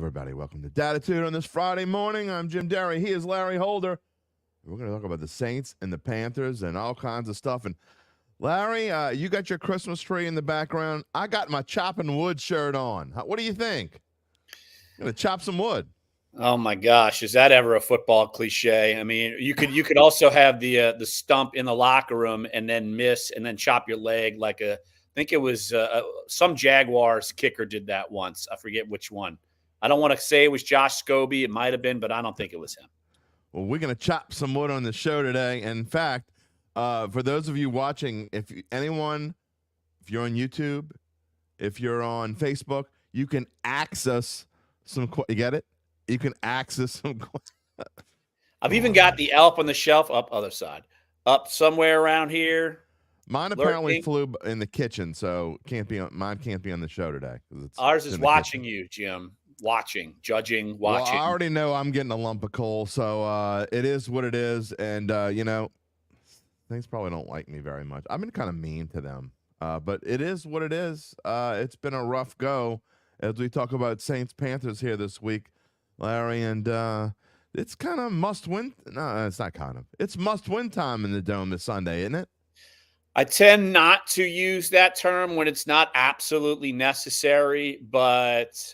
everybody. Welcome to Dattitude on this Friday morning. I'm Jim Derry. He is Larry Holder. We're going to talk about the Saints and the Panthers and all kinds of stuff. And Larry, you got your Christmas tree in the background. I got my chopping wood shirt on. What do you think? I'm going to chop some wood. Oh my gosh, is that ever a football cliche? I mean, you could also have the stump in the locker room and then miss and then chop your leg like I think it was some Jaguars kicker did that once. I forget which one. I don't want to say it was Josh Scobie. It might have been, but I don't think it was him. Well, we're going to chop some wood on the show today. And in fact, for those of you watching, if you're on YouTube, if you're on Facebook, you can access some. You get it? You can access some. I've even got the elf on the shelf up other side, up somewhere around here. Mine apparently flew in the kitchen, so mine can't be on the show today. Ours is watching you, Jim. Watching, judging, watching. Well, I already know I'm getting a lump of coal, so it is what it is. And, things probably don't like me very much. I've been kind of mean to them, but it is what it is. It's been a rough go as we talk about Saints-Panthers here this week, Larry, and it's kind of must-win. No, it's not kind of. It's must-win time in the Dome this Sunday, isn't it? I tend not to use that term when it's not absolutely necessary, but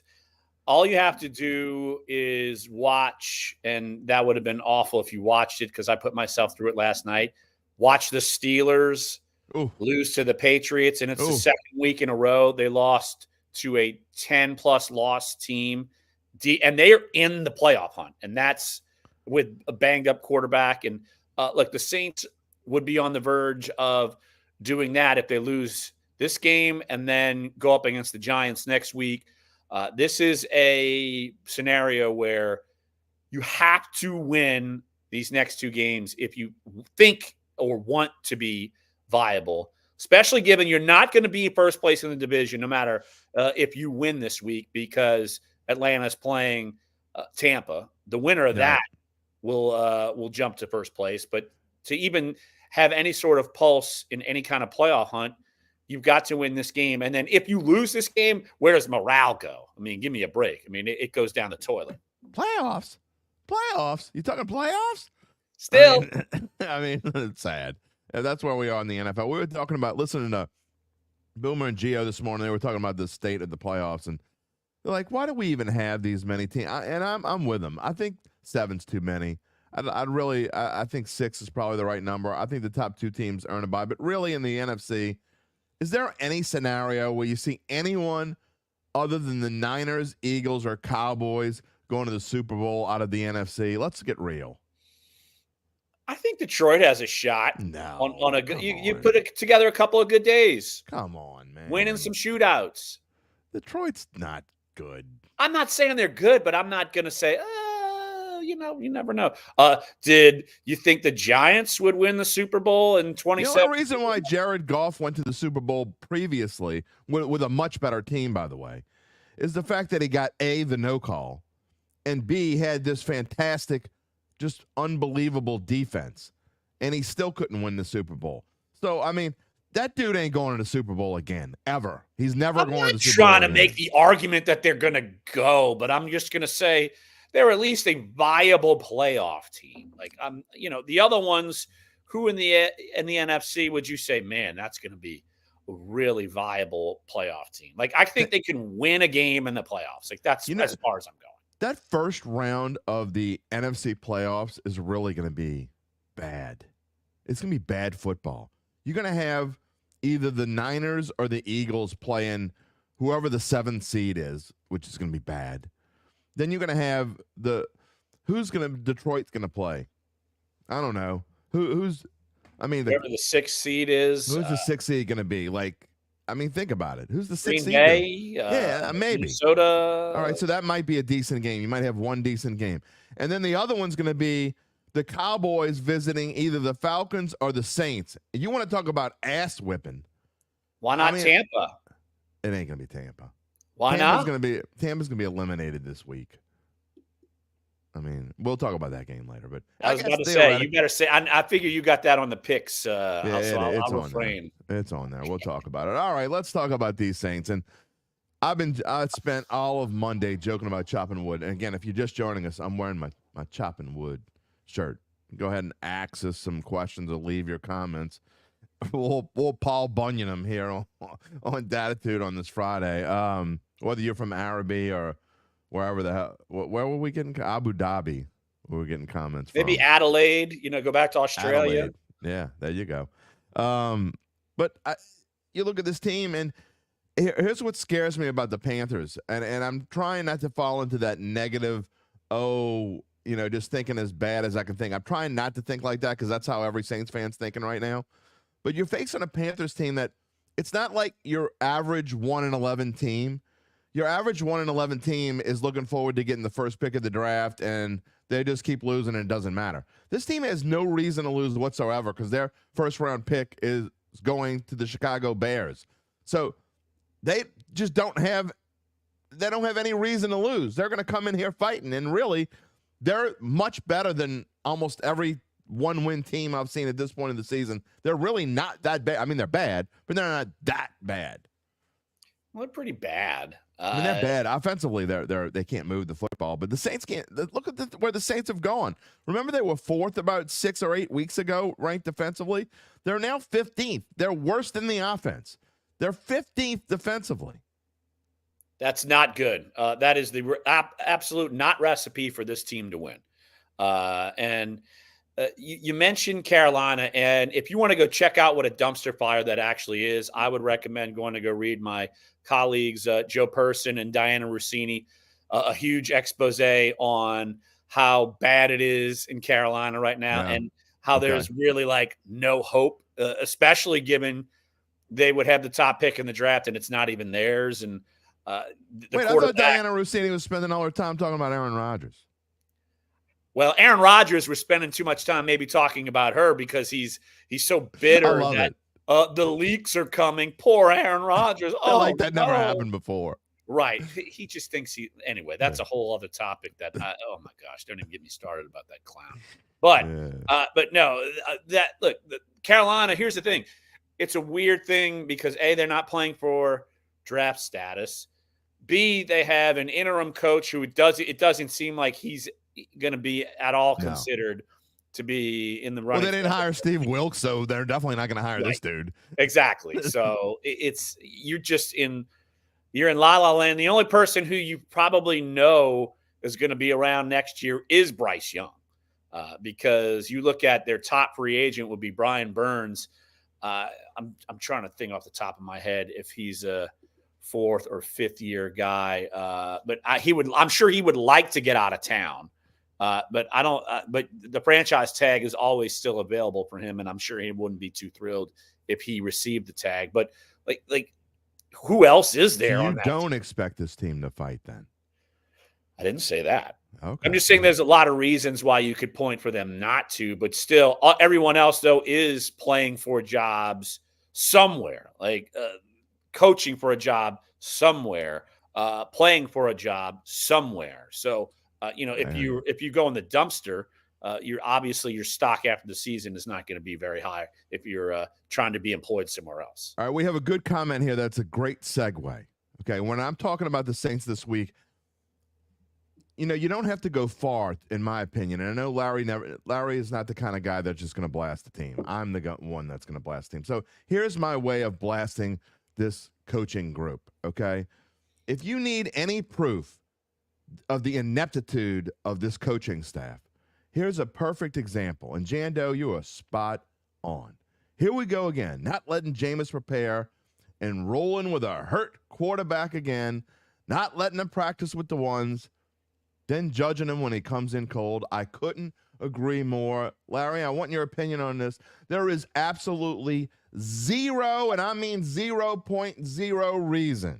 all you have to do is watch, and that would have been awful if you watched it because I put myself through it last night. Watch the Steelers lose to the Patriots, and it's the second week in a row they lost to a 10-plus loss team, and they are in the playoff hunt, and that's with a banged-up quarterback. And look, the Saints would be on the verge of doing that if they lose this game and then go up against the Giants next week. This is a scenario where you have to win these next two games if you think or want to be viable, especially given you're not going to be first place in the division no matter if you win this week because Atlanta's playing Tampa. The winner of that will jump to first place. But to even have any sort of pulse in any kind of playoff hunt, you've got to win this game. And then if you lose this game, where does morale go? I mean, give me a break. I mean, it goes down the toilet. Playoffs? You talking playoffs? Still. I mean, it's sad. That's where we are in the NFL. We were talking about listening to Boomer and Gio this morning. They were talking about the state of the playoffs. And they're like, why do we even have these many teams? I'm with them. I think 7's too many. I think 6 is probably the right number. I think the top 2 teams earn a bye. But really in the NFC, is there any scenario where you see anyone other than the Niners, Eagles, or Cowboys going to the Super Bowl out of the NFC? Let's get real. I think Detroit has a shot. No, on a good. You put it together a couple of good days. Come on, man. Winning some shootouts. Detroit's not good. I'm not saying they're good, but I'm not going to say, you never know. Did you think the Giants would win the Super Bowl in 2017? The only reason why Jared Goff went to the Super Bowl previously, with a much better team, by the way, is the fact that he got A, the no call, and B, had this fantastic, just unbelievable defense, and he still couldn't win the Super Bowl. So, I mean, that dude ain't going to the Super Bowl again, ever. He's never going to the Super Bowl I'm not trying to again. make the argument that they're going to go, but I'm just going to say they're at least a viable playoff team. Like, the other ones, who in the NFC would you say, man, that's going to be a really viable playoff team? Like, I think they can win a game in the playoffs. Like, that's as far as I'm going. That first round of the NFC playoffs is really going to be bad. It's going to be bad football. You're going to have either the Niners or the Eagles playing whoever the 7th seed is, which is going to be bad. Then you're going to have Detroit's going to play. I don't know. Whoever the 6th seed is. Who's the 6th seed going to be? Like, I mean, think about it. Who's the 6th seed? Green Bay, maybe. Minnesota. All right, so that might be a decent game. You might have one decent game. And then the other one's going to be the Cowboys visiting either the Falcons or the Saints. You want to talk about ass whipping. Why not Tampa? It ain't going to be Tampa. Why Tampa's not? Tampa's going to be eliminated this week. I mean, we'll talk about that game later. But I was about to say, you better say. I figure you got that on the picks. I'll refrain. It's on there. We'll talk about it. All right, let's talk about these Saints. And I spent all of Monday joking about chopping wood. And again, if you're just joining us, I'm wearing my chopping wood shirt. Go ahead and ask us some questions or leave your comments. We'll Paul Bunyan them here on Dattitude on this Friday. Whether you're from Araby or wherever the hell, where were we getting Abu Dhabi? We were getting comments Maybe from Adelaide. Go back to Australia. Adelaide. Yeah, there you go. But you look at this team, and here's what scares me about the Panthers, and I'm trying not to fall into that negative, just thinking as bad as I can think. I'm trying not to think like that because that's how every Saints fan's thinking right now. But you're facing a Panthers team that it's not like your average 1-11 team. Your average 1-11 team is looking forward to getting the first pick of the draft, and they just keep losing, and it doesn't matter. This team has no reason to lose whatsoever because their first-round pick is going to the Chicago Bears. So they just don't have any reason to lose. They're going to come in here fighting, and really, they're much better than almost every one-win team I've seen at this point in the season. They're really not that bad. I mean, they're bad, but they're not that bad. Well, they're pretty bad. I mean, they're bad offensively. They can't move the football, but the Saints can't. Look at where the Saints have gone. Remember, they were 4th about 6 or 8 weeks ago, ranked defensively. They're now 15th. They're worse than the offense. They're 15th defensively. That's not good. That is the absolute not recipe for this team to win. You mentioned Carolina, and if you want to go check out what a dumpster fire that actually is, I would recommend going to go read my colleagues Joe Person and Diana Rossini, a huge expose on how bad it is in Carolina right now, and how there's really no hope, especially given they would have the top pick in the draft and it's not even theirs. And I thought Diana Rossini was spending all her time talking about Aaron Rodgers. Well, Aaron Rodgers, we're spending too much time maybe talking about her because he's so bitter that the leaks are coming. Poor Aaron Rodgers. That never happened before. Right. He just thinks anyway, that's a whole other topic that oh my gosh, don't even get me started about that clown. But no, Carolina, here's the thing. It's a weird thing because A, they're not playing for draft status. B, they have an interim coach who it doesn't seem like he's going to be at all considered to be in the running. Well, they didn't hire Steve Wilkes, so they're definitely not going to hire this dude. Exactly. So you're in la la land. The only person who you probably know is going to be around next year is Bryce Young, because you look at their top free agent would be Brian Burns. I'm trying to think off the top of my head if he's a 4th or 5th year guy, but I'm sure he would like to get out of town. But I don't. But the franchise tag is always still available for him, and I'm sure he wouldn't be too thrilled if he received the tag. But like, who else is there? You don't expect this team to fight, then? I didn't say that. Okay. I'm just saying there's a lot of reasons why you could point for them not to, but still, everyone else though is playing for jobs somewhere, coaching for a job somewhere, playing for a job somewhere. So. If you go in the dumpster, your stock after the season is not going to be very high if you're trying to be employed somewhere else. All right, we have a good comment here. That's a great segue. Okay, when I'm talking about the Saints this week, you don't have to go far, in my opinion. And I know Larry is not the kind of guy that's just going to blast the team. I'm the one that's going to blast the team. So here's my way of blasting this coaching group. Okay, if you need any proof of the ineptitude of this coaching staff, here's a perfect example. And Jando, you are spot on. Here we go again, not letting Jameis prepare and rolling with a hurt quarterback again, not letting him practice with the ones, then judging him when he comes in cold. I couldn't agree more. Larry, I want your opinion on this. There is absolutely zero, and I mean 0.0 reason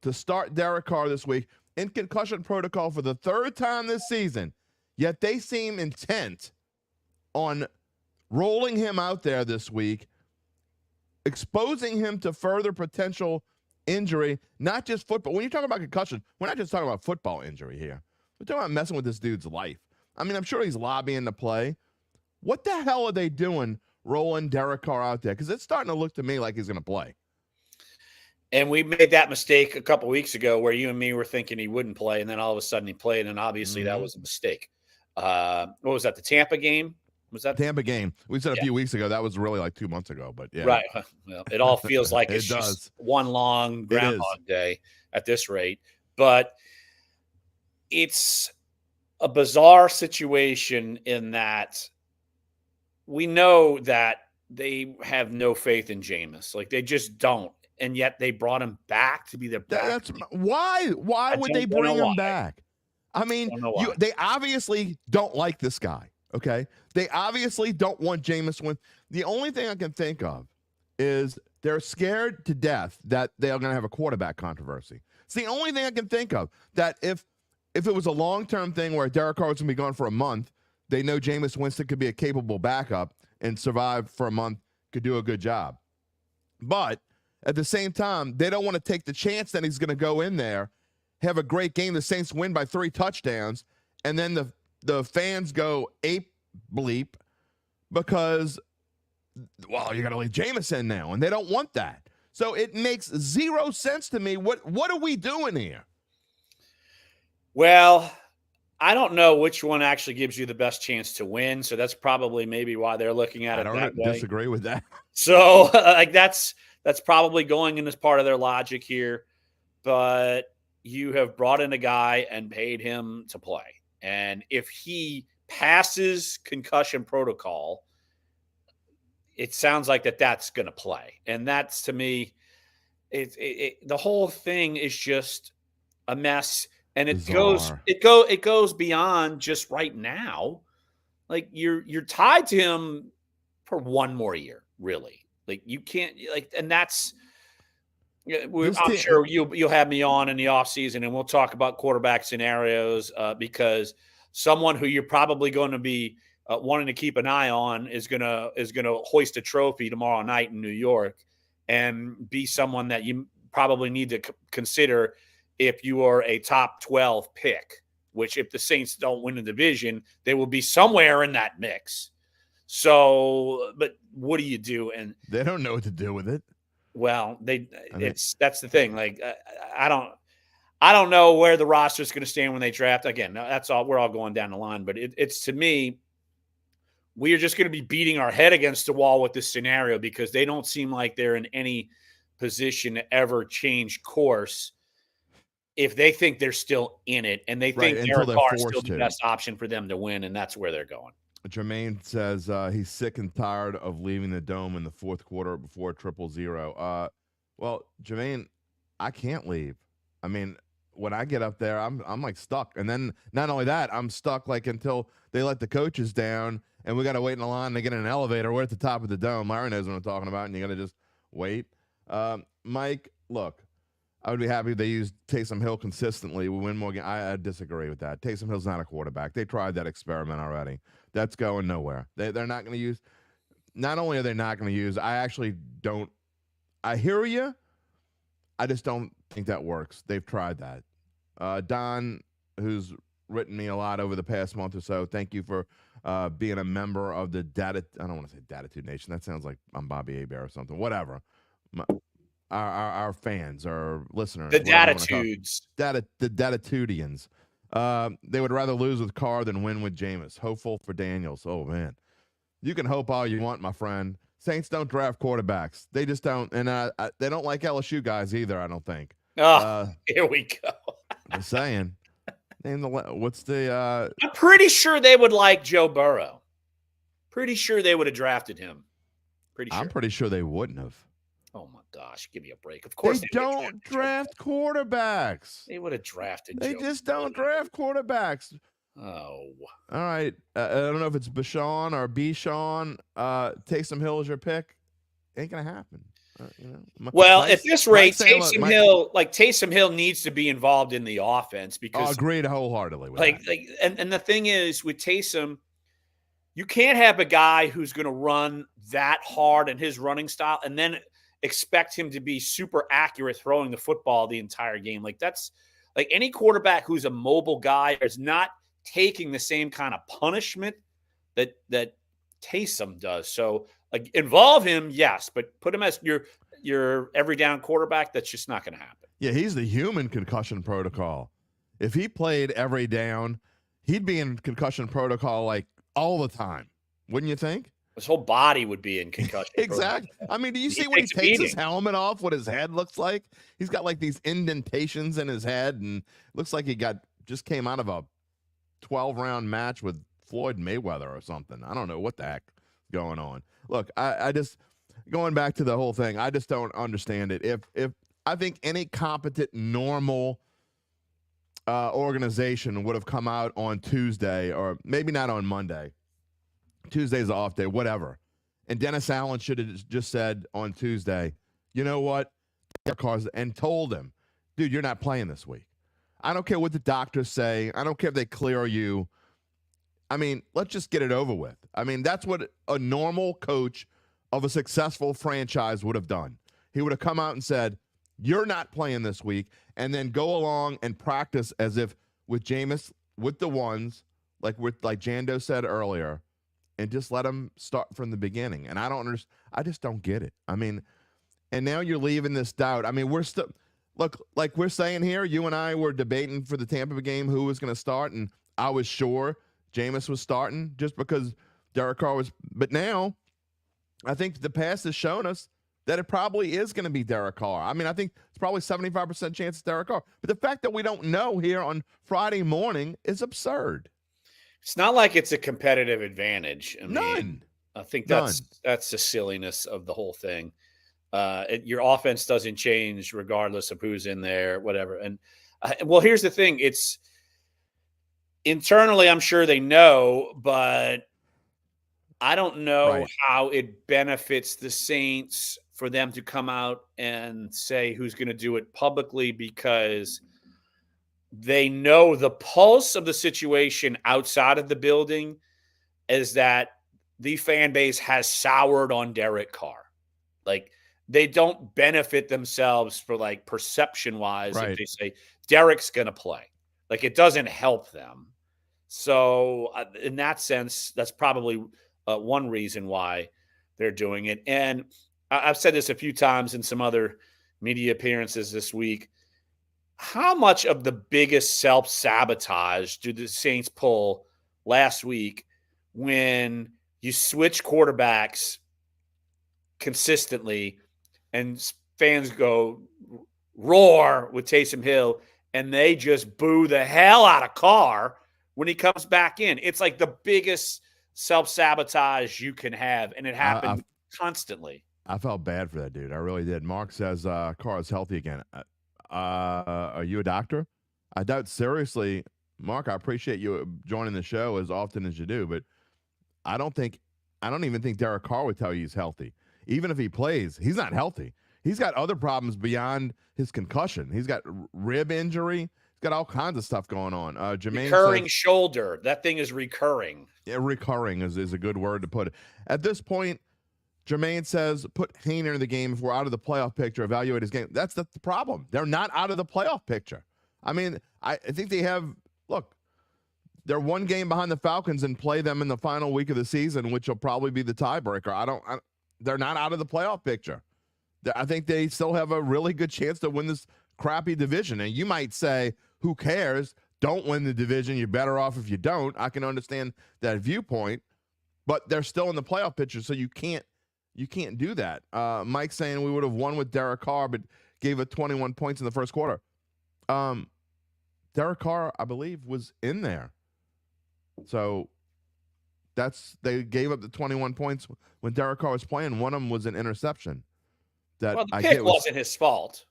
to start Derek Carr this week in concussion protocol for the 3rd time this season, yet they seem intent on rolling him out there this week, exposing him to further potential injury, not just football. When you talk about concussion, we're not just talking about football injury here. We're talking about messing with this dude's life. I mean, I'm sure he's lobbying to play. What the hell are they doing rolling Derek Carr out there? Because it's starting to look to me like he's going to play. And we made that mistake a couple weeks ago where you and me were thinking he wouldn't play, and then all of a sudden he played, and obviously that was a mistake. What was that, the Tampa game? Was that Tampa game? We said a few weeks ago. That was really like 2 months ago, but yeah. Right. Well, it all feels like it's It just does. one long Groundhog Day at this rate. But it's a bizarre situation in that we know that they have no faith in Jameis. Like, they just don't. And yet they brought him back to be their back. That's why. Why would they bring him back? I mean, they obviously don't like this guy. Okay, they obviously don't want Jameis win. The only thing I can think of is they're scared to death that they are going to have a quarterback controversy. It's the only thing I can think of. That if it was a long-term thing where Derek Carr was going to be gone for a month, they know Jameis Winston could be a capable backup and survive for a month, could do a good job. But at the same time, they don't want to take the chance that he's going to go in there, have a great game, the Saints win by 3 touchdowns, and then the fans go ape bleep because, well, you got to leave Jameis in now, and they don't want that. So it makes zero sense to me. What are we doing here? Well, I don't know which one actually gives you the best chance to win, so that's probably maybe why they're looking at it that way. I don't disagree with that. So, like, that's probably going in as part of their logic here. But you have brought in a guy and paid him to play. And if he passes concussion protocol, it sounds like that's going to play. And that's, to me, the whole thing is just a mess. And it goes beyond just right now. Like, you're tied to him for one more year, really. Like, you can't, like, and that's, I'm sure you'll have me on in the offseason and we'll talk about quarterback scenarios because someone who you're probably going to be wanting to keep an eye on is gonna hoist a trophy tomorrow night in New York and be someone that you probably need to consider if you are a top 12 pick, which if the Saints don't win the division, they will be somewhere in that mix. So, but what do you do? And they don't know what to do with it. Well, that's the thing. Like, I don't know where the roster is going to stand when they draft. Again, that's all. We're all going down the line, but it's to me, we are just going to be beating our head against the wall with this scenario because they don't seem like they're in any position to ever change course if they think they're still in it and they think Derek Carr is still the best option for them to win, and that's where they're going. Jermaine says he's sick and tired of leaving the Dome in the fourth quarter before 0-0. Well, Jermaine, I can't leave. I mean, when I get up there, I'm like stuck. And then not only that, I'm stuck like until they let the coaches down and we got to wait in a line to get in an elevator. We're at the top of the Dome. Myron knows what I'm talking about, and you got to just wait. Mike, look, I would be happy if they used Taysom Hill consistently. We win more games. I disagree with that. Taysom Hill's not a quarterback. They tried that experiment already. That's going nowhere. They're not going to use – not only are they not going to use – I actually don't – I hear you. I just don't think that works. They've tried that. Don, who's written me a lot over the past month or so, thank you for being a member of the I don't want to say Dattitude Nation. That sounds like I'm Bobby Hebert or something. Whatever. Our fans, our listeners. The Dattitudes. The Dattitudians. They would rather lose with Carr than win with Jameis. Hopeful for Daniels. Oh, man. You can hope all you want, my friend. Saints don't draft quarterbacks. They just don't. And they don't like LSU guys either, I don't think. Here we go. I'm saying. What's the I'm pretty sure they would like Joe Burrow. Pretty sure they would have drafted him. Pretty sure. I'm pretty sure they wouldn't have. Oh my gosh, give me a break. Of course they don't draft quarterbacks. They would have drafted They just don't draft quarterbacks. Oh. All right. I don't know if it's Bashan or Bichon. Taysom Hill is your pick. Ain't going to happen. At this rate, Taysom Hill needs to be involved in the offense because I agreed wholeheartedly with that. And the thing is with Taysom, you can't have a guy who's going to run that hard in his running style and then expect him to be super accurate throwing the football the entire game. Like, that's like any quarterback who's a mobile guy is not taking the same kind of punishment that Taysom does. So involve him, yes, but put him as your every down quarterback, that's just not going to happen. Yeah, he's the human concussion protocol. If he played every down, he'd be in concussion protocol like all the time. Wouldn't you think? His whole body would be in concussion. Exactly. I mean, do you see when he takes his helmet off, what his head looks like? He's got like these indentations in his head, and looks like he just came out of a 12-round match with Floyd Mayweather or something. I don't know what the heck is going on. Look, I just going back to the whole thing, I just don't understand it. If I think any competent, normal organization would have come out on Tuesday, or maybe not on Monday. Tuesday's an off day, whatever. And Dennis Allen should have just said on Tuesday, you know what? And told him, dude, you're not playing this week. I don't care what the doctors say. I don't care if they clear you. I mean, let's just get it over with. I mean, that's what a normal coach of a successful franchise would have done. He would have come out and said, you're not playing this week, and then go along and practice as if with Jameis, with the ones, like Jando said earlier, and just let them start from the beginning. And I don't understand. I just don't get it. I mean, and now you're leaving this doubt. I mean, we're still look like we're saying here. You and I were debating for the Tampa game who was going to start, and I was sure Jameis was starting just because Derek Carr was. But now, I think the past has shown us that it probably is going to be Derek Carr. I mean, I think it's probably 75% chance it's Derek Carr. But the fact that we don't know here on Friday morning is absurd. It's not like it's a competitive advantage. I mean, None. I think that's the silliness of the whole thing. Your offense doesn't change regardless of who's in there, whatever. And well, here's the thing: it's internally, I'm sure they know, but I don't know how it benefits the Saints for them to come out and say who's going to do it publicly, because they know the pulse of the situation outside of the building is that the fan base has soured on Derek Carr. Like, they don't benefit themselves for, like, perception-wise if they say Derek's going to play. Like, it doesn't help them. So in that sense, that's probably one reason why they're doing it. And I've said this a few times in some other media appearances this week. How much of the biggest self-sabotage did the Saints pull last week when you switch quarterbacks consistently and fans go roar with Taysom Hill and they just boo the hell out of Carr when he comes back in? It's like the biggest self-sabotage you can have, and it happened constantly. I felt bad for that dude. I really did. Mark says Carr is healthy again. Are you a doctor? I doubt seriously, Mark. I appreciate you joining the show as often as you do, but I don't even think Derek Carr would tell you he's healthy. Even if he plays, he's not healthy. He's got other problems beyond his concussion. He's got rib injury. He's got all kinds of stuff going on. Jermaine recurring says, shoulder. That thing is recurring. Yeah, recurring is a good word to put it. At this point, Jermaine says, put Hayner in the game if we're out of the playoff picture, evaluate his game. That's the problem. They're not out of the playoff picture. I mean, I think they have, look, they're one game behind the Falcons and play them in the final week of the season, which will probably be the tiebreaker. They're not out of the playoff picture. I think they still have a really good chance to win this crappy division. And you might say, who cares? Don't win the division. You're better off if you don't. I can understand that viewpoint, but they're still in the playoff picture, so you can't do that. Mike saying we would have won with Derek Carr, but gave it 21 points in the first quarter. Derek Carr, I believe, was in there. So they gave up the 21 points when Derek Carr was playing. One of them was an interception. The pick wasn't his fault.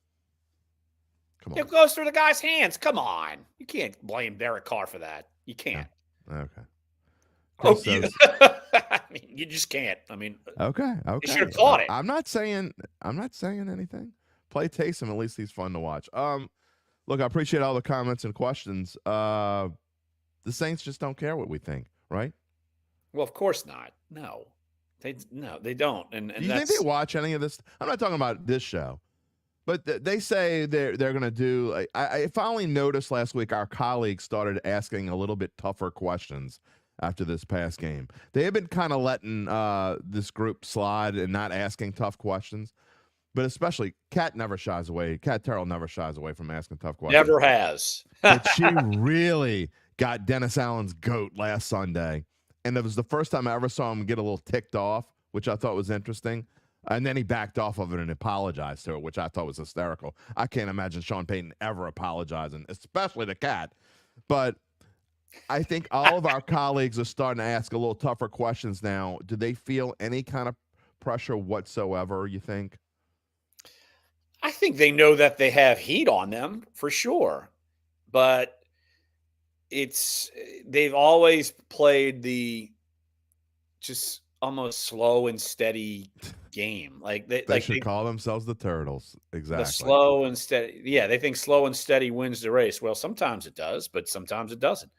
Come on. It goes through the guy's hands. Come on. You can't blame Derek Carr for that. You can't. Okay. I mean, you just can't. I mean, okay. You should have caught it. I'm not saying anything. Play Taysom. At least he's fun to watch. Look, I appreciate all the comments and questions. The Saints just don't care what we think, right? Well, of course not. No, they don't. And do you think they watch any of this? I'm not talking about this show, but they say they're going to do. I finally noticed last week our colleagues started asking a little bit tougher questions after this past game. They have been kind of letting this group slide and not asking tough questions. but especially Kat never shies away. Kat Terrell never shies away from asking tough questions. Never has. But she really got Dennis Allen's goat last Sunday. And it was the first time I ever saw him get a little ticked off, which I thought was interesting. And then he backed off of it and apologized to her, which I thought was hysterical. I can't imagine Sean Payton ever apologizing, especially to Kat. But I think all of our colleagues are starting to ask a little tougher questions now. Do they feel any kind of pressure whatsoever, you think? I think they know that they have heat on them for sure. But they've always played the just almost slow and steady game. Like they should call themselves the Turtles. Exactly. The slow and steady. Yeah, they think slow and steady wins the race. Well, sometimes it does, but sometimes it doesn't.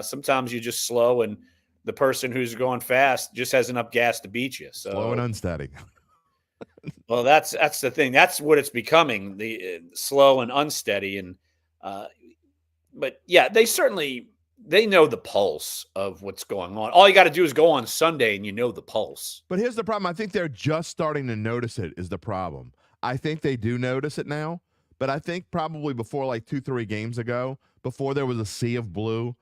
Sometimes you're just slow, and the person who's going fast just has enough gas to beat you. So slow and unsteady. Well, that's the thing. That's what it's becoming, the slow and unsteady. And but yeah, they know the pulse of what's going on. All you got to do is go on Sunday and you know the pulse. But here's the problem. I think they're just starting to notice it is the problem. I think they do notice it now, but I think probably before like 2-3 games ago, before there was a sea of blue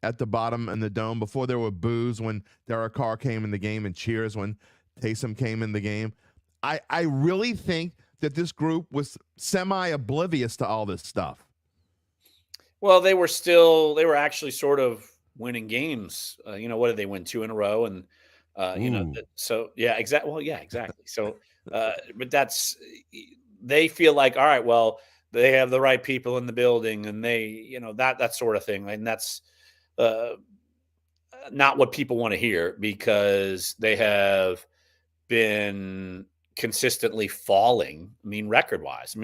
at the bottom in the dome, before there were boos when Derek Carr came in the game and cheers when Taysom came in the game, I really think that this group was semi-oblivious to all this stuff. Well, they were actually sort of winning games. What did they win? 2 in a row? And, so yeah, exactly. Well, yeah, exactly. So, but they feel like, all right, well, they have the right people in the building and they, that sort of thing. And that's not what people want to hear because they have been consistently falling. I mean, record wise,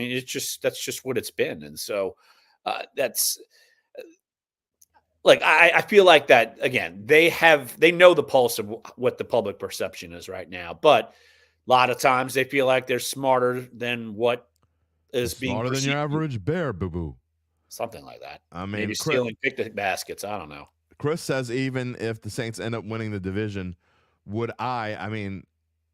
that's just what it's been. And so, that's like I feel like that again. They know the pulse of what the public perception is right now, but a lot of times they feel like they're smarter than what is being smarter than your average bear, boo boo. Something like that. I mean, maybe stealing picnic baskets. I don't know. Chris says even if the Saints end up winning the division, would I mean,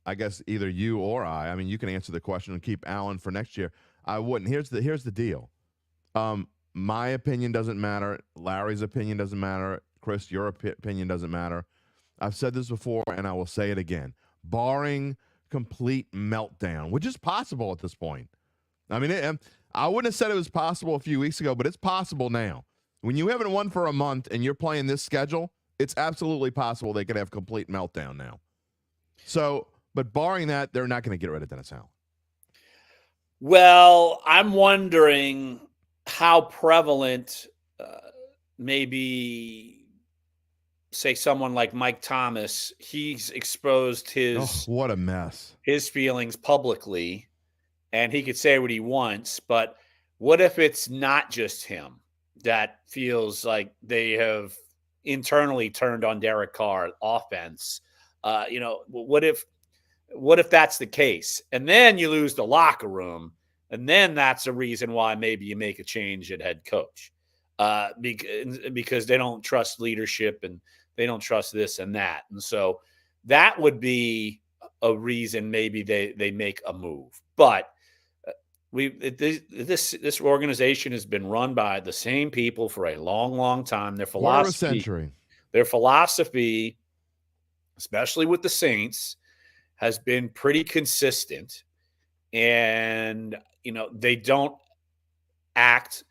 I guess either you or I mean, you can answer the question and keep Allen for next year. I wouldn't. Here's the deal. My opinion doesn't matter. Larry's opinion doesn't matter. Chris, your opinion doesn't matter. I've said this before, and I will say it again. Barring complete meltdown, which is possible at this point. I mean, I wouldn't have said it was possible a few weeks ago, but it's possible now. When you haven't won for a month and you're playing this schedule, it's absolutely possible they could have complete meltdown now. So, but barring that, they're not going to get rid of Dennis Allen. Well, I'm wondering how prevalent maybe, say, someone like Mike Thomas, he's exposed what a mess, his feelings publicly, and he could say what he wants. But what if it's not just him that feels like they have internally turned on Derek Carr offense? What if that's the case? And then you lose the locker room. And then that's a reason why maybe you make a change at head coach because they don't trust leadership and they don't trust this and that. And so that would be a reason maybe they make a move. But this organization has been run by the same people for a long, long time. Their philosophy, especially with the Saints, has been pretty consistent. And they don't act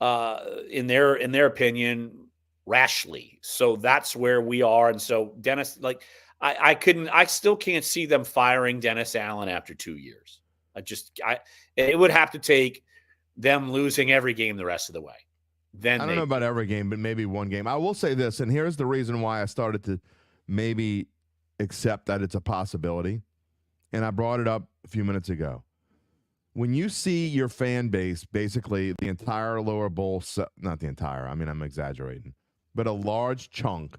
in their opinion rashly. So that's where we are. And so Dennis, I still can't see them firing Dennis Allen after 2 years. It would have to take them losing every game the rest of the way. Then I don't know about every game, but maybe one game. I will say this, and here's the reason why I started to maybe accept that it's a possibility. And I brought it up a few minutes ago. When you see your fan base, basically the entire lower bowl, not the entire, I mean, I'm exaggerating, but a large chunk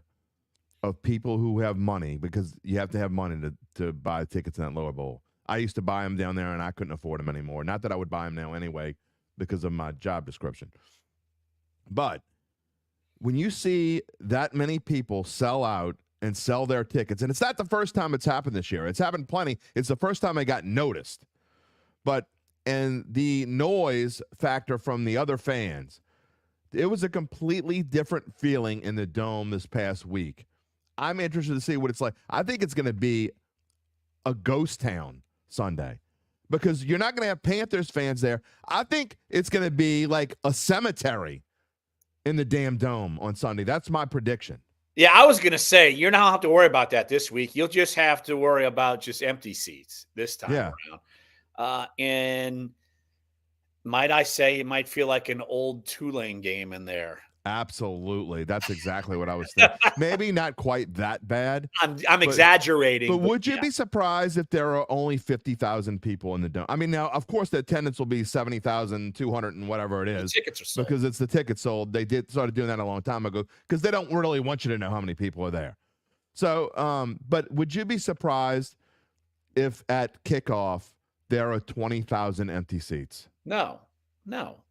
of people who have money, because you have to have money to buy tickets in that lower bowl. I used to buy them down there, and I couldn't afford them anymore. Not that I would buy them now anyway because of my job description. But when you see that many people sell out and sell their tickets, and it's not the first time it's happened this year. It's happened plenty. It's the first time I got noticed. And the noise factor from the other fans, it was a completely different feeling in the Dome this past week. I'm interested to see what it's like. I think it's going to be a ghost town Sunday because you're not going to have Panthers fans there. I think it's going to be like a cemetery in the damn Dome on Sunday. That's my prediction. Yeah, I was going to say, you don't have to worry about that this week. You'll just have to worry about just empty seats this time around. And might I say it might feel like an old Tulane game in there. Absolutely. That's exactly what I was thinking. Maybe not quite that bad. I'm exaggerating. But would you be surprised if there are only 50,000 people in the Dome? I mean, now, of course, the attendance will be 70,200 and whatever it is. The tickets are sold. Because it's the tickets sold. They started doing that a long time ago because they don't really want you to know how many people are there. So, but would you be surprised if at kickoff there are 20,000 empty seats? No.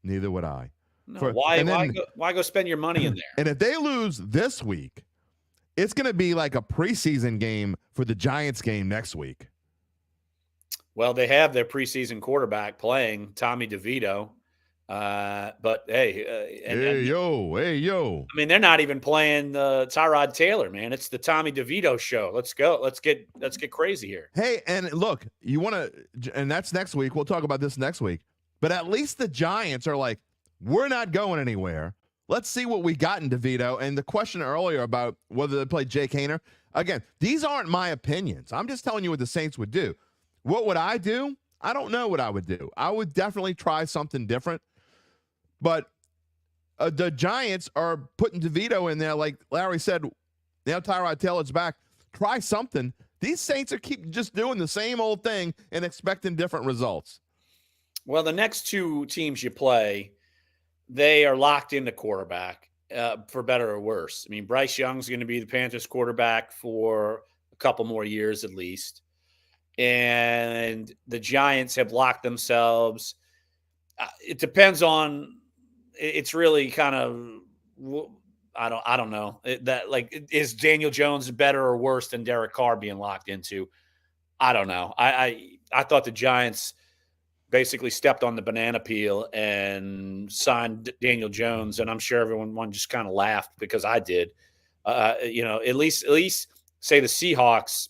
Neither would I. No. Why go spend your money in there? And if they lose this week, it's going to be like a preseason game for the Giants game next week. Well, they have their preseason quarterback playing, Tommy DeVito. But hey, hey yo. I mean, they're not even playing Tyrod Taylor, man. It's the Tommy DeVito show. Let's go. Let's get crazy here. Hey, and look, you want to, and that's next week. We'll talk about this next week. But at least the Giants are like, we're not going anywhere. Let's see what we got in DeVito. And the question earlier about whether they play Jake Haener, again, these aren't my opinions. I'm just telling you what the Saints would do. What would I do? I don't know what I would do. I would definitely try something different. But the Giants are putting DeVito in there, like Larry said. Now Tyrod Taylor's back. Try something. These Saints are keep just doing the same old thing and expecting different results. Well, the next two teams you play, they are locked into quarterback, for better or worse. I mean, Bryce Young's going to be the Panthers quarterback for a couple more years at least. And the Giants have locked themselves. It depends on – it's really kind of – I don't know. Is Daniel Jones better or worse than Derek Carr being locked into? I don't know. I thought the Giants – basically stepped on the banana peel and signed Daniel Jones, and I'm sure everyone just kind of laughed because I did. At least say the Seahawks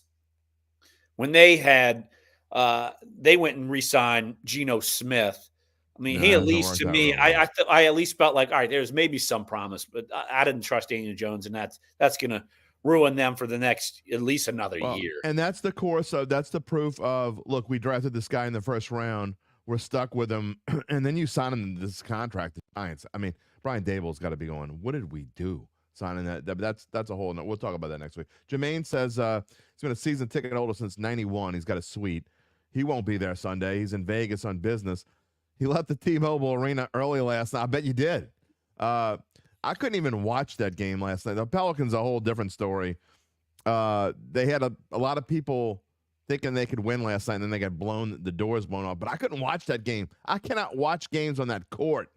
when they had they went and re-signed Geno Smith. I mean, he at least to me, I at least felt like, all right, there's maybe some promise, but I didn't trust Daniel Jones, and that's going to ruin them for the next at least another year. And that's the course of that's the proof of look, we drafted this guy in the first round. We're stuck with him, and then you sign him to this contract. The Giants. I mean, Brian Dable's got to be going, what did we do signing that? That's a whole. We'll talk about that next week. Jermaine says he's been a season ticket holder since '91. He's got a suite. He won't be there Sunday. He's in Vegas on business. He left the T-Mobile Arena early last night. I bet you did. I couldn't even watch that game last night. The Pelicans a whole different story. They had a lot of people thinking they could win last night, and then they got the doors blown off. But I couldn't watch that game. I cannot watch games on that court.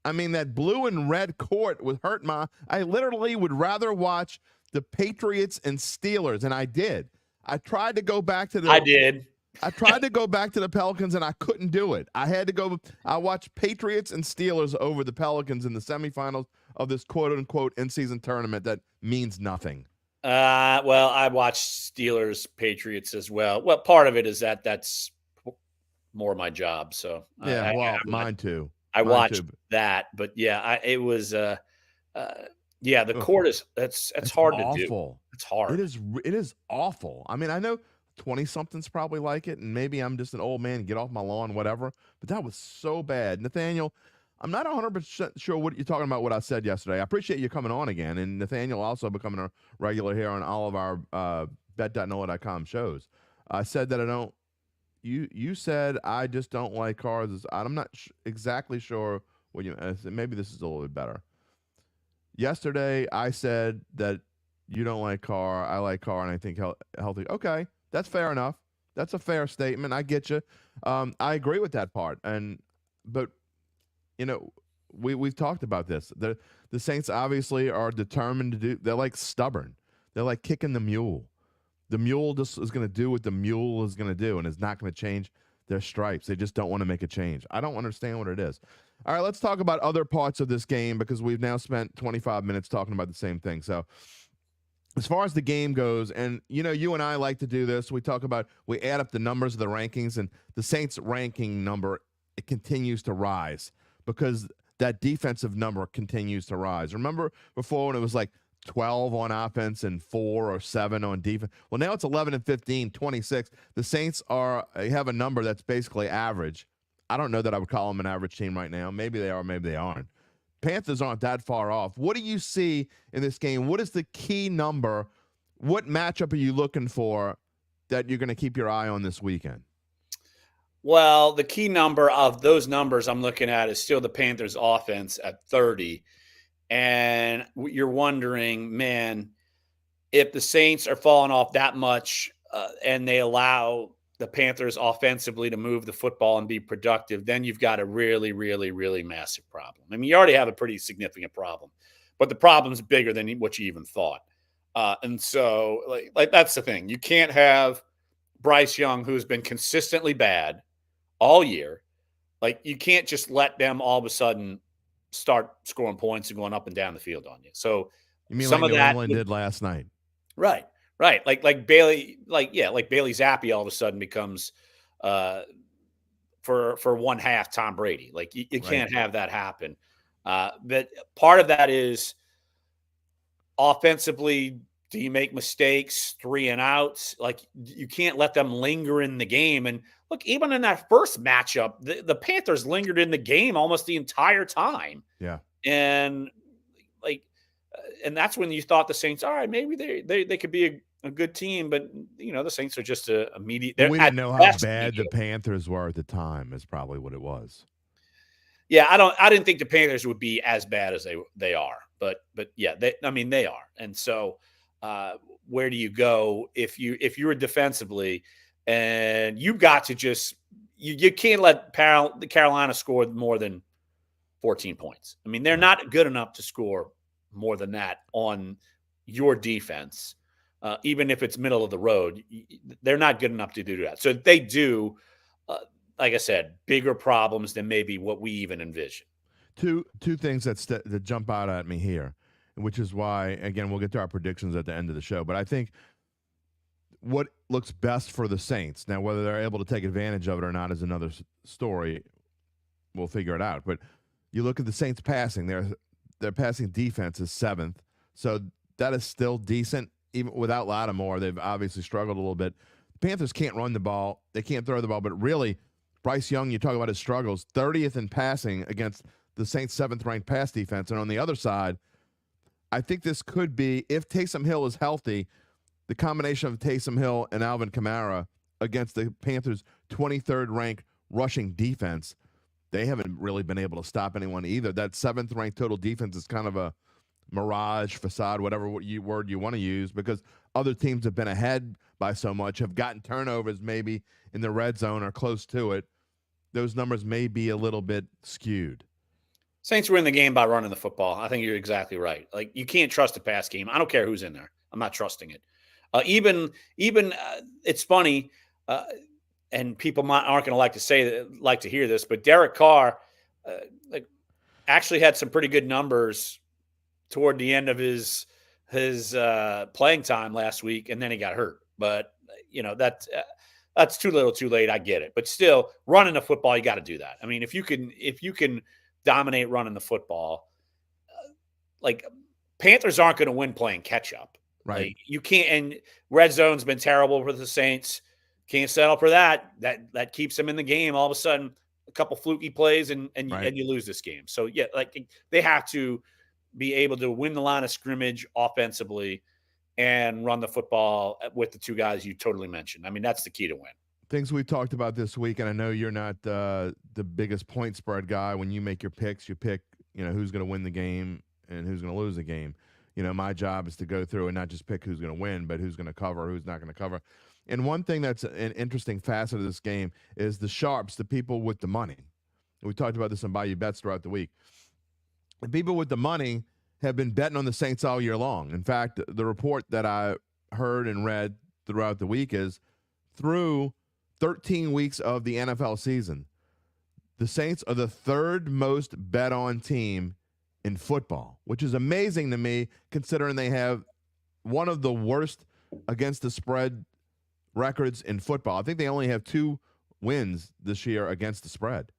I mean, that blue and red court would hurt I literally would rather watch the Patriots and Steelers, and I did. I tried to go back to I tried to go back to the Pelicans, and I couldn't do it. I had to go. I watched Patriots and Steelers over the Pelicans in the semifinals of this quote-unquote in-season tournament that means nothing. Well, I watched Steelers Patriots as well. Well, part of it is that's more my job. So mine too. I watched that, but yeah, it was. The court is it's hard awful. To do. It's hard. It is awful. I mean, I know 20-somethings probably like it, and maybe I'm just an old man. Get off my lawn, whatever. But that was so bad, Nathaniel. I'm not 100% sure what you're talking about, what I said yesterday. I appreciate you coming on again. And Nathaniel also becoming a regular here on all of our bet.NOLA.com shows. I said that you said I just don't like cars. I'm not exactly sure what you said. Maybe this is a little bit better. Yesterday, I said that you don't like car. I like car, and I think healthy. Okay, that's fair enough. That's a fair statement. I get you. I agree with that part. But you know, we've talked about this. The Saints obviously are determined to do. They're like stubborn. They're like kicking the mule. The mule just is going to do what the mule is going to do, and it's not going to change. their stripes. They just don't want to make a change. I don't understand what it is. All right, let's talk about other parts of this game because we've now spent 25 minutes talking about the same thing. So as far as the game goes, and you and I like to do this, we add up the numbers of the rankings, and the Saints ranking number, it continues to rise because that defensive number continues to rise. Remember before when it was like 12 on offense and 4 or 7 on defense? Well, now it's 11 and 15, 26. The Saints have a number that's basically average. I don't know that I would call them an average team right now. Maybe they are, maybe they aren't. Panthers aren't that far off. What do you see in this game? What is the key number? What matchup are you looking for that you're going to keep your eye on this weekend? Well, the key number of those numbers I'm looking at is still the Panthers offense at 30. And you're wondering, man, if the Saints are falling off that much and they allow the Panthers offensively to move the football and be productive, then you've got a really, really, really massive problem. I mean, you already have a pretty significant problem, but the problem's bigger than what you even thought. And so like that's the thing. You can't have Bryce Young, who's been consistently bad all year. Like, you can't just let them all of a sudden start scoring points and going up and down the field on you. So you mean some like of New that England did last night? Right. Like Bailey, like Bailey Zappi all of a sudden becomes for one half Tom Brady. Like you can't have that happen. But part of that is offensively. Do you make mistakes, 3 and outs? Like, you can't let them linger in the game. And look, even in that first matchup, the Panthers lingered in the game almost the entire time. Yeah. And and that's when you thought the Saints, all right, maybe they could be a good team, but the Saints are just a mediocre. We didn't know how bad the Panthers were at the time is probably what it was. Yeah, I didn't think the Panthers would be as bad as they are, but yeah, they are. And so where do you go if you're defensively and you've got to just you can't let the Carolina score more than 14 points. I mean, they're not good enough to score more than that on your defense, even if it's middle of the road. They're not good enough to do that. So they do, like I said, bigger problems than maybe what we even envision. Two things that jump out at me here, which is why, again, we'll get to our predictions at the end of the show. But I think what looks best for the Saints, now whether they're able to take advantage of it or not is another story. We'll figure it out. But you look at the Saints passing, their passing defense is 7th. So that is still decent. Even without Lattimore, they've obviously struggled a little bit. The Panthers can't run the ball. They can't throw the ball. But really, Bryce Young, you talk about his struggles, 30th in passing against the Saints' 7th-ranked pass defense. And on the other side, I think this could be, if Taysom Hill is healthy, the combination of Taysom Hill and Alvin Kamara against the Panthers' 23rd-ranked rushing defense. They haven't really been able to stop anyone either. That 7th-ranked total defense is kind of a mirage, facade, whatever word you want to use, because other teams have been ahead by so much, have gotten turnovers maybe in the red zone or close to it. Those numbers may be a little bit skewed. Saints were in the game by running the football. I think you're exactly right. Like, you can't trust a pass game. I don't care who's in there. I'm not trusting it. Even it's funny, and people aren't going to like to hear this, but Derek Carr actually had some pretty good numbers toward the end of his playing time last week, and then he got hurt. But that's too little, too late. I get it, but still, running the football, you got to do that. I mean, if you can dominate running the football, like, Panthers aren't going to win playing catch up. Right. Like, you can't, and red zone's been terrible for the Saints. Can't settle for that. That keeps them in the game. All of a sudden, a couple fluky plays and you lose this game. So yeah, like, they have to be able to win the line of scrimmage offensively and run the football with the two guys you totally mentioned. I mean, that's the key to win. Things we talked about this week, and I know you're not the biggest point spread guy. When you make your picks, you pick, who's going to win the game and who's going to lose the game. My job is to go through and not just pick who's going to win, but who's going to cover, who's not going to cover. And one thing that's an interesting facet of this game is the sharps, the people with the money. We talked about this on Bayou Bets throughout the week. The people with the money have been betting on the Saints all year long. In fact, the report that I heard and read throughout the week is through 13 weeks of the NFL season, the Saints are the third most bet on team in football, which is amazing to me considering they have one of the worst against the spread records in football. I think they only have 2 wins this year against the spread.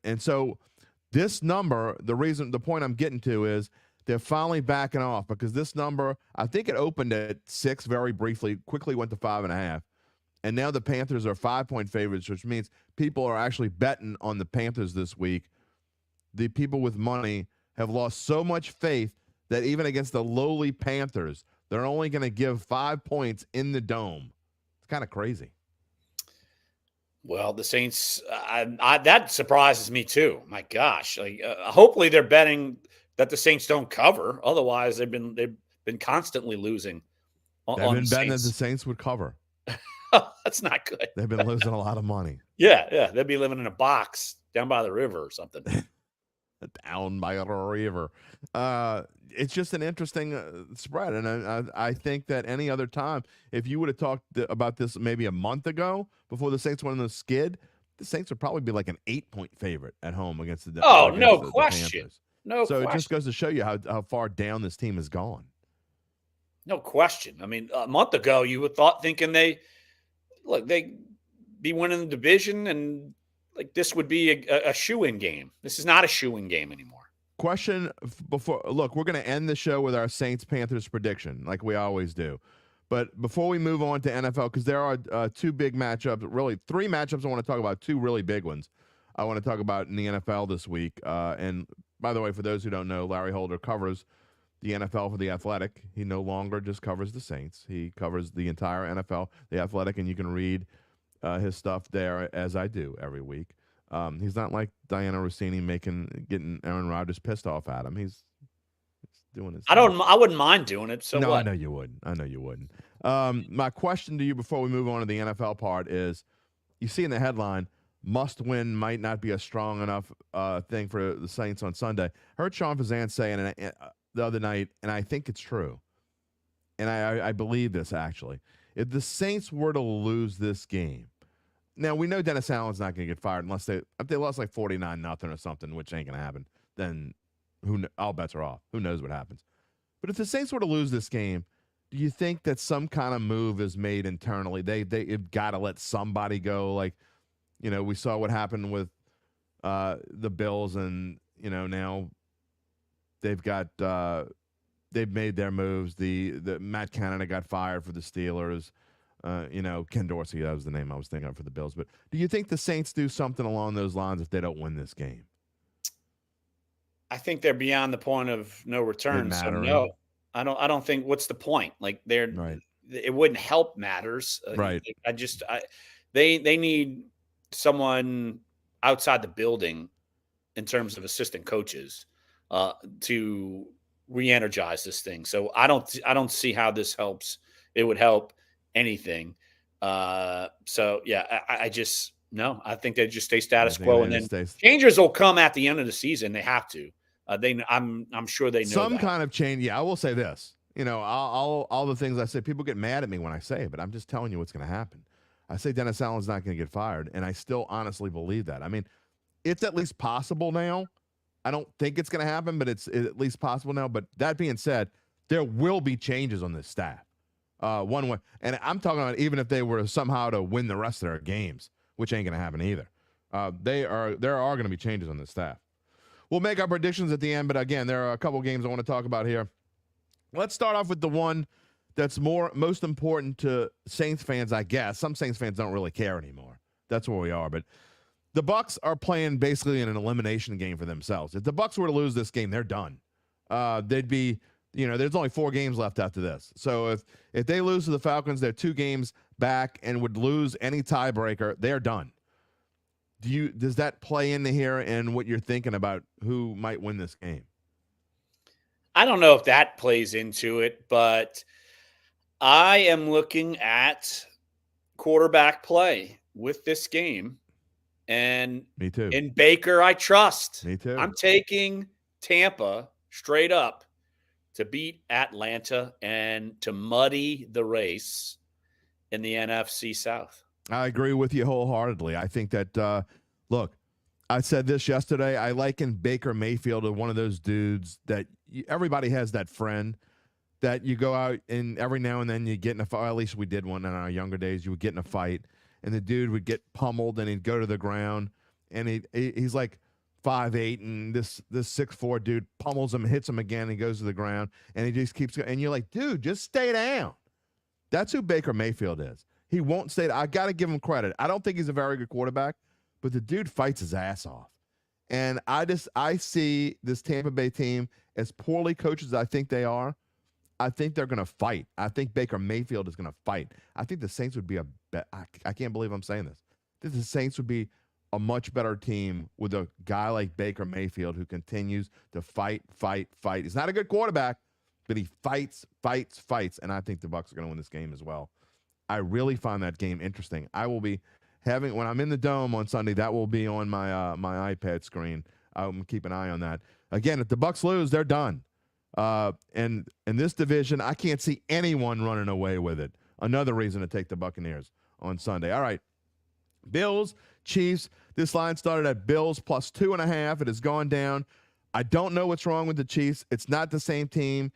And so this number, the point I'm getting to is they're finally backing off, because this number, I think it opened at 6 very briefly, quickly went to 5.5. And now the Panthers are 5-point favorites, which means people are actually betting on the Panthers this week. The people with money have lost so much faith that even against the lowly Panthers, they're only going to give 5 points in the dome. It's kind of crazy. Well, the Saints, that surprises me too. My gosh. Hopefully they're betting that the Saints don't cover. Otherwise, they've been constantly losing. They've been betting that the Saints would cover. That's not good. They've been losing a lot of money. Yeah. They'd be living in a box down by the river or something. Down by the river. It's just an interesting spread. And I think that any other time, if you would have talked about this maybe a month ago before the Saints went on the skid, the Saints would probably be like an 8-point favorite at home against the no question. Panthers. No so question. It just goes to show you how far down this team has gone. No question. I mean, a month ago, you would thinking they'd be winning the division, and like this would be a shoe-in game. This is not a shoe-in game anymore. Question before, look, we're going to end the show with our Saints-Panthers prediction, like we always do. But before we move on to NFL, because there are 2 big matchups, really 3 matchups I want to talk about, 2 really big ones I want to talk about in the NFL this week. And by the way, for those who don't know, Larry Holder covers the NFL for The Athletic. He no longer just covers the Saints. He covers the entire NFL, The Athletic, and you can read his stuff there as I do every week. He's not like Diana Rossini getting Aaron Rodgers pissed off at him. He's doing his thing. I wouldn't mind doing it. So no, what? I know you wouldn't. My question to you before we move on to the NFL part is, you see in the headline, must win might not be a strong enough thing for the Saints on Sunday. Heard Sean Fazan saying the other night, and I think it's true, and I believe this actually. If the Saints were to lose this game, now we know Dennis Allen's not going to get fired unless if they lost like 49-0 or something, which ain't going to happen. Then all bets are off. Who knows what happens? But if the Saints were to lose this game, do you think that some kind of move is made internally? They've got to let somebody go. Like, we saw what happened with the Bills, and now they've made their moves. The Matt Canada got fired for the Steelers. Ken Dorsey, that was the name I was thinking of for the Bills. But do you think the Saints do something along those lines if they don't win this game? I think they're beyond the point of no return. So no, I don't think. What's the point? Like right. It wouldn't help matters. Right. They need someone outside the building in terms of assistant coaches to re-energize this thing. So I don't see how this helps. It would help anything. So yeah, I just no. I think they just stay status quo, and then changes will come at the end of the season. They have to. I'm sure they know some that. kind of change. Yeah, I will say this. All the things I say, people get mad at me when I say it, but I'm just telling you what's going to happen. I say Dennis Allen's not going to get fired, and I still honestly believe that. I mean, it's at least possible now. I don't think it's going to happen, but it's at least possible now. But that being said, there will be changes on this staff. One way, and I'm talking about even if they were somehow to win the rest of their games, which ain't going to happen either. There are going to be changes on this staff. We'll make our predictions at the end, but again, there are a couple games I want to talk about here. Let's start off with the one that's most important to Saints fans, I guess. Some Saints fans don't really care anymore. That's where we are. But the Bucs are playing basically in an elimination game for themselves. If the Bucs were to lose this game, they're done. They'd be, there's only 4 games left after this. So if they lose to the Falcons, they're 2 games back and would lose any tiebreaker, they're done. Does that play into here and what you're thinking about who might win this game? I don't know if that plays into it, but I am looking at quarterback play with this game. And me too. In Baker, I trust. Me too. I'm taking Tampa straight up to beat Atlanta and to muddy the race in the NFC South. I agree with you wholeheartedly. I think that, look, I said this yesterday. I liken Baker Mayfield to one of those dudes that everybody has that friend that you go out and every now and then you get in a fight. At least we did one in our younger days. You would get in a fight, and the dude would get pummeled, and he'd go to the ground, and he's like 5'8", and this 6'4" dude pummels him, hits him again, and he goes to the ground, and he just keeps going. And you're like, dude, just stay down. That's who Baker Mayfield is. He won't stay down. I got to give him credit. I don't think he's a very good quarterback, but the dude fights his ass off. And I see this Tampa Bay team, as poorly coached as I think they are, I think they're going to fight. I think Baker Mayfield is going to fight. I think the Saints would be I can't believe I'm saying this. I think the Saints would be a much better team with a guy like Baker Mayfield who continues to fight. He's not a good quarterback, but he fights. And I think the Bucs are going to win this game as well. I really find that game interesting. I will be when I'm in the Dome on Sunday, that will be on my my iPad screen. I'm keep an eye on that. Again, if the Bucs lose, they're done. And in this division, I can't see anyone running away with it. Another reason to take the Buccaneers on Sunday. All right, Bills, Chiefs. This line started at Bills plus 2.5. It has gone down. I don't know what's wrong with the Chiefs. It's not the same team.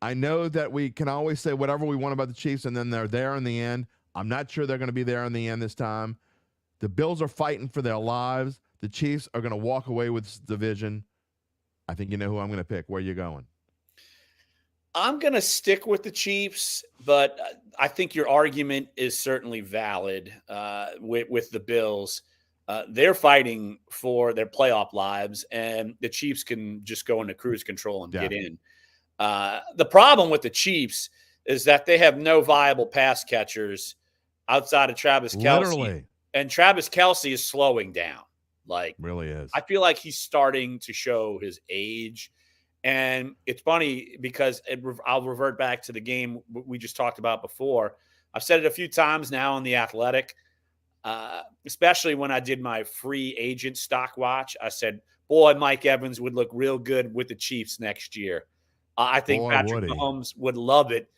I know that we can always say whatever we want about the Chiefs, and then they're there in the end. I'm not sure they're going to be there in the end this time. The Bills are fighting for their lives. The Chiefs are going to walk away with this division. I think you know who I'm going to pick. Where are you going? I'm going to stick with the Chiefs, but I think your argument is certainly valid with the Bills. They're fighting for their playoff lives, and the Chiefs can just go into cruise control and get in. The problem with the Chiefs is that they have no viable pass catchers outside of Travis Kelce. Literally. And Travis Kelce is slowing down. Like, really is. I feel like he's starting to show his age. And it's funny because I'll revert back to the game we just talked about before. I've said it a few times now on The Athletic, especially when I did my free agent stock watch. I said, boy, Mike Evans would look real good with the Chiefs next year. I think Patrick Mahomes would love it.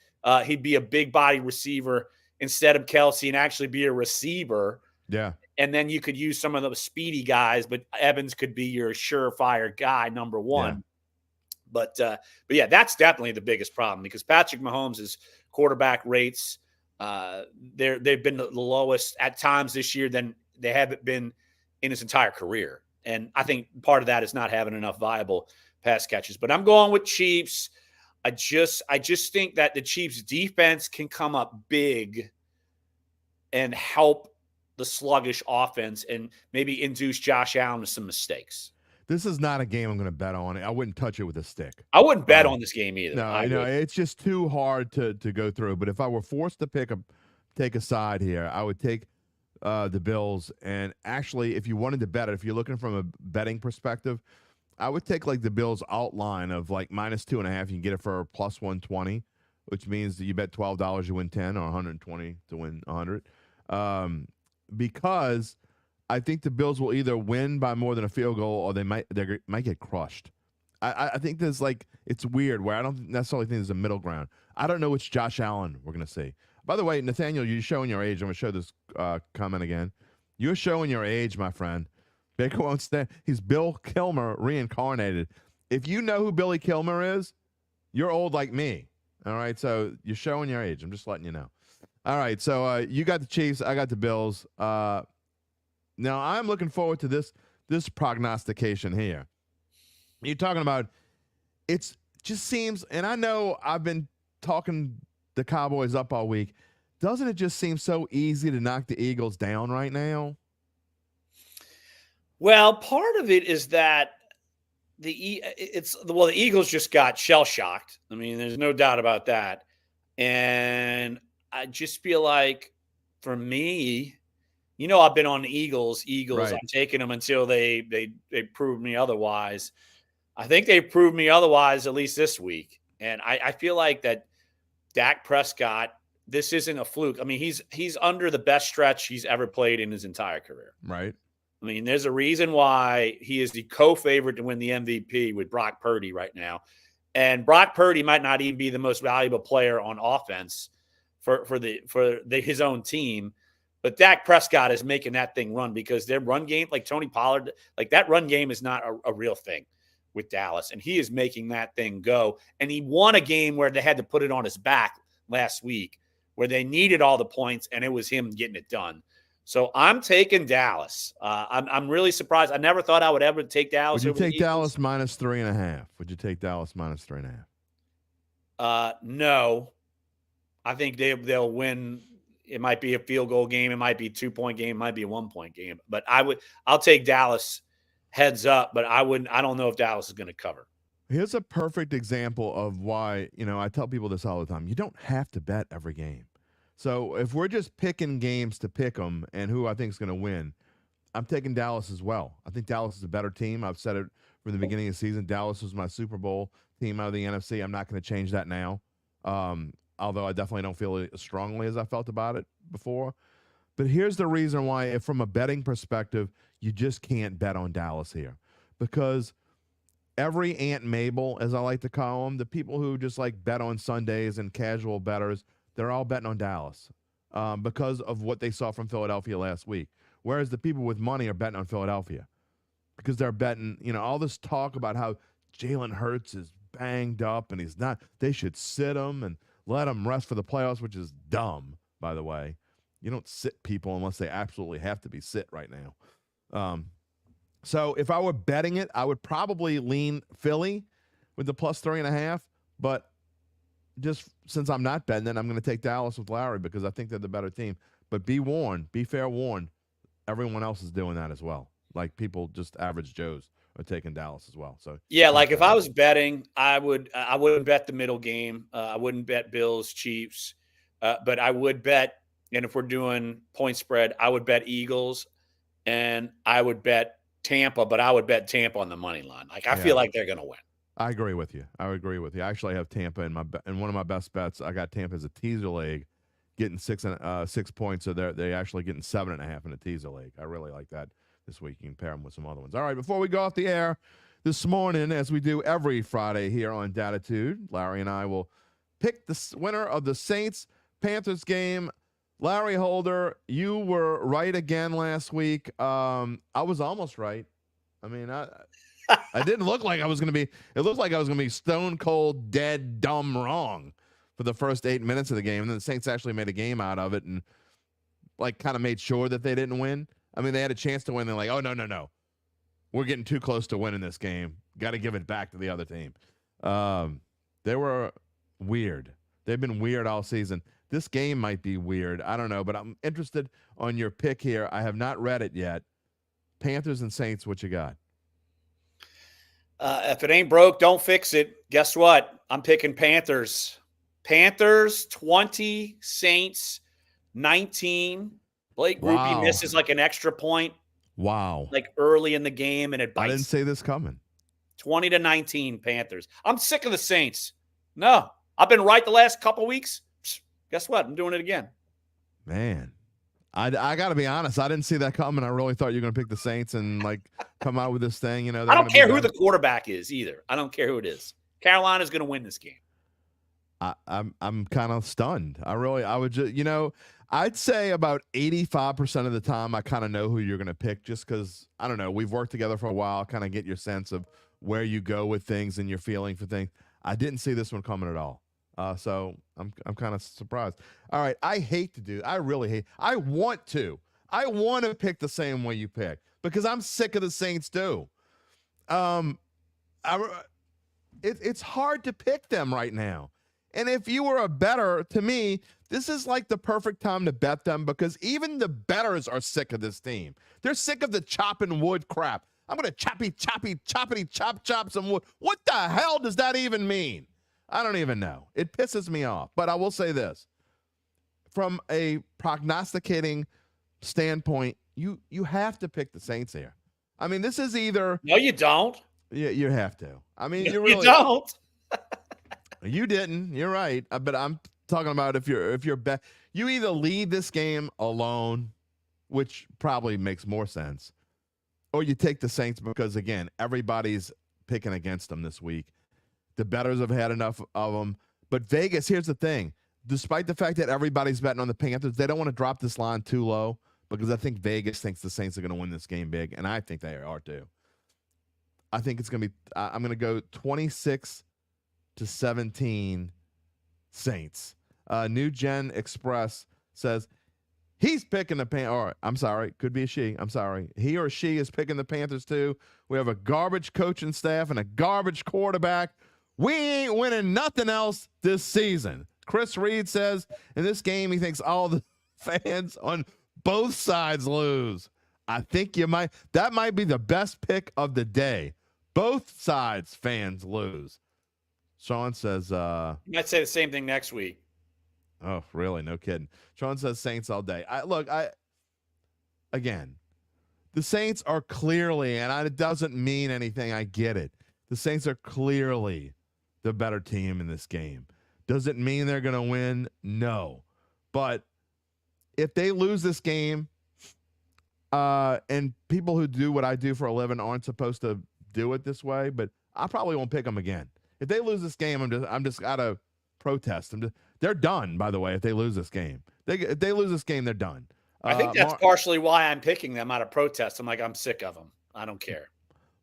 He'd be a big body receiver instead of Kelce and actually be a receiver. Yeah. And then you could use some of those speedy guys, but Evans could be your surefire guy, number one. Yeah. But yeah, that's definitely the biggest problem because Patrick Mahomes' quarterback rates, they've been the lowest at times this year than they haven't been in his entire career. And I think part of that is not having enough viable pass catches. But I'm going with Chiefs. I just think that the Chiefs defense can come up big and help the sluggish offense and maybe induce Josh Allen to some mistakes. This is not a game I'm going to bet on. I wouldn't touch it with a stick. I wouldn't bet on this game either. No, I know it's just too hard to go through. But if I were forced to take a side here, I would take the Bills. And actually, if you wanted to bet it, if you're looking from a betting perspective, I would take like the Bills outline of like minus 2.5. You can get it for plus 120, which means that you bet $12 you win 10 or 120 to win 100. Because I think the Bills will either win by more than a field goal or they might get crushed. I think there's like it's weird where I don't necessarily think there's a middle ground. I don't know which Josh Allen we're gonna see. By the way, Nathaniel, you're showing your age. I'm gonna show this comment again. You're showing your age, my friend. Baker won't stand. He's Bill Kilmer reincarnated. If you know who Billy Kilmer is, you're old like me. All right, so you're showing your age. I'm just letting you know. All right, so you got the Chiefs. I got the Bills. Now I'm looking forward to this prognostication here. You're talking about it just seems, and I know I've been talking the Cowboys up all week. Doesn't it just seem so easy to knock the Eagles down right now? Well, part of it is that the Eagles just got shell-shocked. I mean, there's no doubt about that. And I just feel like, for me, I've been on the Eagles. Right. I'm taking them until they prove me otherwise. I think they proved me otherwise, at least this week. And I feel like that Dak Prescott, this isn't a fluke. I mean, he's under the best stretch he's ever played in his entire career. Right. I mean, there's a reason why he is the co-favorite to win the MVP with Brock Purdy right now. And Brock Purdy might not even be the most valuable player on offense for his own team. But Dak Prescott is making that thing run because their run game, like Tony Pollard, like that run game is not a real thing with Dallas. And he is making that thing go. And he won a game where they had to put it on his back last week, where they needed all the points, and it was him getting it done. So I'm taking Dallas. I'm really surprised. I never thought I would ever take Dallas. Would you take Dallas minus 3.5? Would you take Dallas minus 3.5? No. I think they'll win. It might be a field goal game. It might be a 2-point game. It might be a 1-point game. But I'll take Dallas heads up, but I don't know if Dallas is going to cover. Here's a perfect example of why, I tell people this all the time. You don't have to bet every game. So if we're just picking games to pick them and who I think is going to win, I'm taking Dallas as well. I think Dallas is a better team. I've said it from the beginning of the season. Dallas was my Super Bowl team out of the NFC. I'm not going to change that now, although I definitely don't feel it as strongly as I felt about it before. But here's the reason why, if from a betting perspective, you just can't bet on Dallas here. Because every Aunt Mabel, as I like to call them, the people who just like bet on Sundays and casual bettors, they're all betting on Dallas because of what they saw from Philadelphia last week. Whereas the people with money are betting on Philadelphia because they're betting, all this talk about how Jalen Hurts is banged up and he's not. They should sit him and let him rest for the playoffs, which is dumb, by the way. You don't sit people unless they absolutely have to be sit right now. So if I were betting it, I would probably lean Philly with the plus 3.5, but just since I'm not betting it, I'm going to take Dallas with Larry because I think they're the better team. But be warned, be fair warned, everyone else is doing that as well. Like people, just average Joes, are taking Dallas as well. So yeah, like if I was betting, I wouldn't bet the middle game. I wouldn't bet Bills, Chiefs, but I would bet. And if we're doing point spread, I would bet Eagles, and I would bet Tampa, but I would bet Tampa on the money line. Like I feel like they're going to win. I agree with you. I actually have Tampa in in one of my best bets. I got Tampa as a teaser leg, getting 6 points. So they actually getting 7.5 in a teaser leg. I really like that this week. You can pair them with some other ones. All right, before we go off the air this morning, as we do every Friday here on Dattitude, Larry and I will pick the winner of the Saints-Panthers game. Larry Holder, you were right again last week. I was almost right. I mean, I didn't look like I was going to be. It looked like I was going to be stone cold, dead, dumb wrong for the first 8 minutes of the game. And then the Saints actually made a game out of it and kind of made sure that they didn't win. I mean, they had a chance to win. They're like, oh, no. We're getting too close to winning this game. Got to give it back to the other team. They were weird. They've been weird all season. This game might be weird. I don't know, but I'm interested on your pick here. I have not read it yet. Panthers and Saints, what you got? If it ain't broke, don't fix it. Guess what? I'm picking Panthers. Panthers 20, Saints 19. Blake Grupe misses like an extra point. Wow. Like early in the game, and it bites. I didn't say this coming. 20-19 Panthers. I'm sick of the Saints. No, I've been right the last couple weeks. Guess what? I'm doing it again. Man, I got to be honest. I didn't see that coming. I really thought you were going to pick the Saints and come out with this thing. I don't care who the quarterback is either. I don't care who it is. Carolina's going to win this game. I'm kind of stunned. I would just, I'd say about 85% of the time I kind of know who you're going to pick just because, I don't know, we've worked together for a while, kind of get your sense of where you go with things and your feeling for things. I didn't see this one coming at all. So I'm kind of surprised. All right, I really hate. I want to pick the same way you pick because I'm sick of the Saints too. It's hard to pick them right now. And if you were a bettor, to me, this is like the perfect time to bet them because even the bettors are sick of this team. They're sick of the chopping wood crap. I'm going to chop some wood. What the hell does that even mean? I don't even know. It pisses me off. But I will say this. From a prognosticating standpoint, you have to pick the Saints here. I mean, this is either... No, you don't. Yeah, you have to. I mean, you don't. You didn't. You're right. But I'm talking about if you're bet, you either lead this game alone, which probably makes more sense, or you take the Saints because, again, everybody's picking against them this week. The bettors have had enough of them. But Vegas, here's the thing. despite the fact that everybody's betting on the Panthers, they don't want to drop this line too low because I think Vegas thinks the Saints are going to win this game big, and I think they are too. I think it's going to be – I'm going to go 26-17 Saints. New Gen Express says he's picking the Panthers. Or I'm sorry, could be a she. I'm sorry. He or she is picking the Panthers too. We have a garbage coaching staff and a garbage quarterback. We ain't winning nothing else this season. Chris Reed says in this game he thinks all the fans on both sides lose. I think that might be the best pick of the day. Both sides fans lose. Sean says you might say the same thing next week. Oh, really? No kidding. Sean says Saints all day. Again, the Saints are clearly, and it doesn't mean anything. I get it. The Saints are clearly the better team in this game. Does it mean they're going to win? No. But if they lose this game, and people who do what I do for a living aren't supposed to do it this way, but I probably won't pick them again. If they lose this game, I'm just out of protest. They're done, by the way, if they lose this game. If they lose this game, they're done. I think that's partially why I'm picking them out of protest. I'm sick of them. I don't care.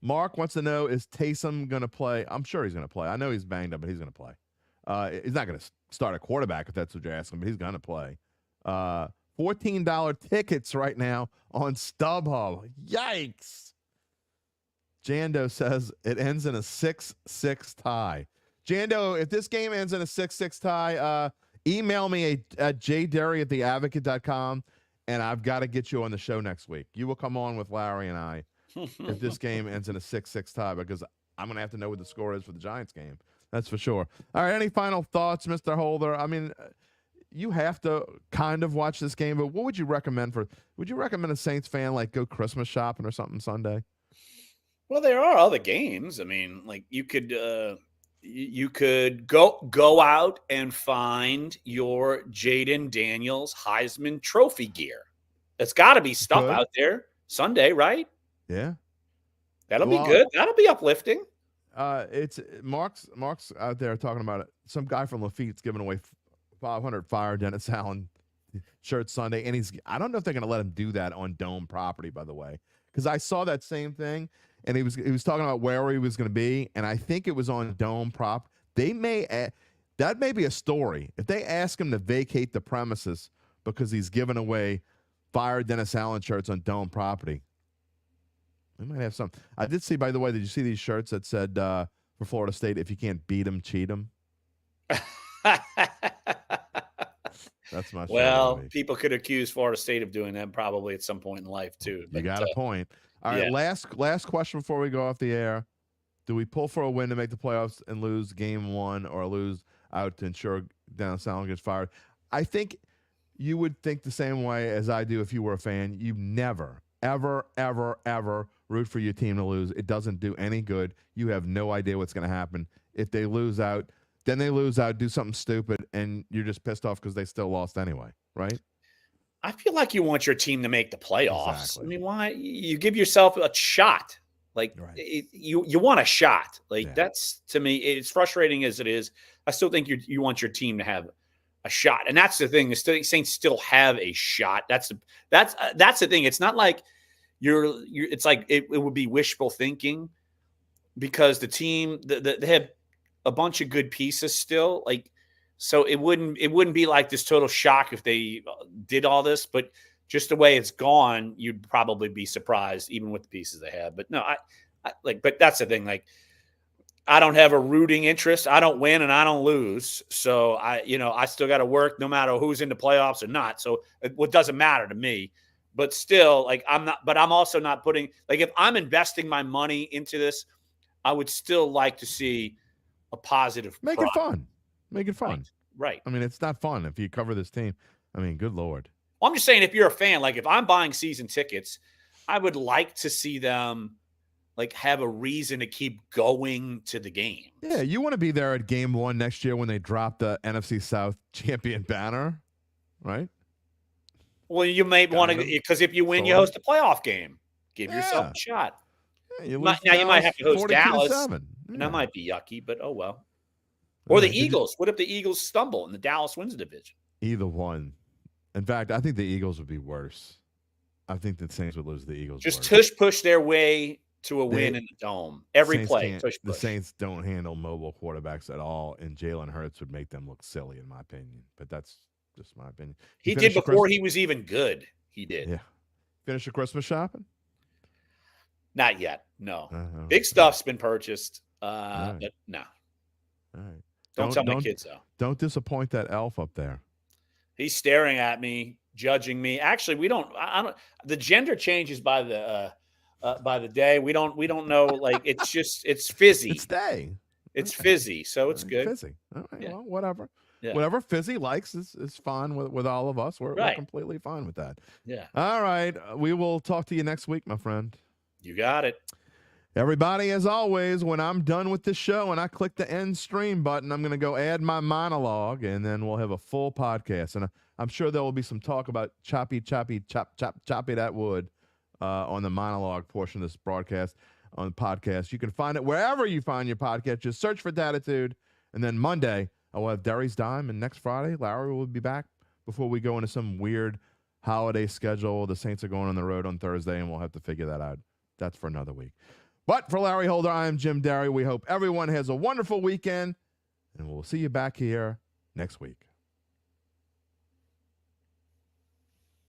Mark wants to know, is Taysom going to play? I'm sure he's going to play. I know he's banged up, but he's going to play. He's not going to start a quarterback if that's what you're asking, but he's going to play. $14 tickets right now on StubHub. Yikes. Jando says it ends in a 6-6 tie. Jando, if this game ends in a 6-6 tie, email me at jderry@theadvocate.com, and I've got to get you on the show next week. You will come on with Larry and I if this game ends in a 6-6 tie, because I'm going to have to know what the score is for the Giants game. That's for sure. All right, any final thoughts, Mr. Holder? I mean, you have to kind of watch this game, but what would you recommend would you recommend a Saints fan go Christmas shopping or something Sunday? Well, there are other games. I mean, you could go out and find your Jaden Daniels Heisman Trophy gear. It's got to be stuff out there Sunday, right? Yeah, that'll be good. That'll be uplifting. It's Mark's out there talking about it. Some guy from Lafitte's giving away 500 Fire Dennis Allen shirts Sunday, and I don't know if they're going to let him do that on Dome property, by the way, because I saw that same thing. And he was talking about where he was going to be, and I think it was on Dome prop. That may be a story. If they ask him to vacate the premises because he's giving away Fire Dennis Allen shirts on Dome property, we might have some. I did see, by the way, did you see these shirts that said for Florida State, if you can't beat them, cheat them? That's my well, people could accuse Florida State of doing that probably at some point in life too. You got a point. All right, last question before we go off the air. Do we pull for a win to make the playoffs and lose game one, or lose out to ensure Dennis Allen gets fired? I think you would think the same way as I do if you were a fan. You never, ever, ever, ever root for your team to lose. It doesn't do any good. You have no idea what's going to happen. If they lose out, then they lose out, do something stupid, and you're just pissed off because they still lost anyway, right? I feel like you want your team to make the playoffs. Exactly. I mean, why? You give yourself a shot. You want a shot. That's, to me, it's frustrating as it is. I still think you want your team to have a shot, and that's the thing. The Saints still have a shot. That's the thing. It's not like it's like it would be wishful thinking, because the team they have a bunch of good pieces still. So it wouldn't be like this total shock if they did all this, but just the way it's gone, you'd probably be surprised even with the pieces they have. But no, but that's the thing. I don't have a rooting interest. I don't win and I don't lose. So I still got to work no matter who's in the playoffs or not. So it doesn't matter to me, but still I'm also not putting, if I'm investing my money into this, I would still like to see a positive. Make it fun. Make it fun. Right. I mean, it's not fun if you cover this team. I mean, good Lord. Well, I'm just saying, if you're a fan, if I'm buying season tickets, I would like to see them have a reason to keep going to the game. Yeah, you want to be there at game one next year when they drop the NFC South champion banner, right? Well, you may want to, because if you win, you host a playoff game. Give yourself a shot. Yeah, you might have to host Dallas, and Yeah. that might be yucky, but oh well. Or the Eagles. What if the Eagles stumble and the Dallas wins the division? Either one. In fact, I think the Eagles would be worse. I think the Saints would lose to the Eagles. Just worse. tush push their way to a win in the dome. Every Saints play, tush push. The Saints don't handle mobile quarterbacks at all, and Jalen Hurts would make them look silly, in my opinion. But that's just my opinion. He did before he was even good. He did. Yeah. Finish your Christmas shopping? Not yet. No. Big stuff's been purchased. Right. But no. All right. Don't tell my kids though. Don't disappoint that elf up there. He's staring at me, judging me. Actually, we don't. I don't. The gender changes by the day. We don't know. Like it's fizzy. It's day. It's fizzy, so it's good. Fizzy. All right. Yeah. Well, whatever. Yeah. Whatever Fizzy likes is fine with all of us. We're completely fine with that. Yeah. All right. We will talk to you next week, my friend. You got it. Everybody, as always, when I'm done with this show and I click the end stream button, I'm going to go add my monologue, and then we'll have a full podcast. And I'm sure there will be some talk about choppy that wood on the monologue portion of this broadcast on the podcast. You can find it wherever you find your podcast. Just search for Dattitude. And then Monday, I will have Derry's Dime. And next Friday, Larry will be back before we go into some weird holiday schedule. The Saints are going on the road on Thursday, and we'll have to figure that out. That's for another week. But for Larry Holder, I am Jim Derry. We hope everyone has a wonderful weekend, and we'll see you back here next week.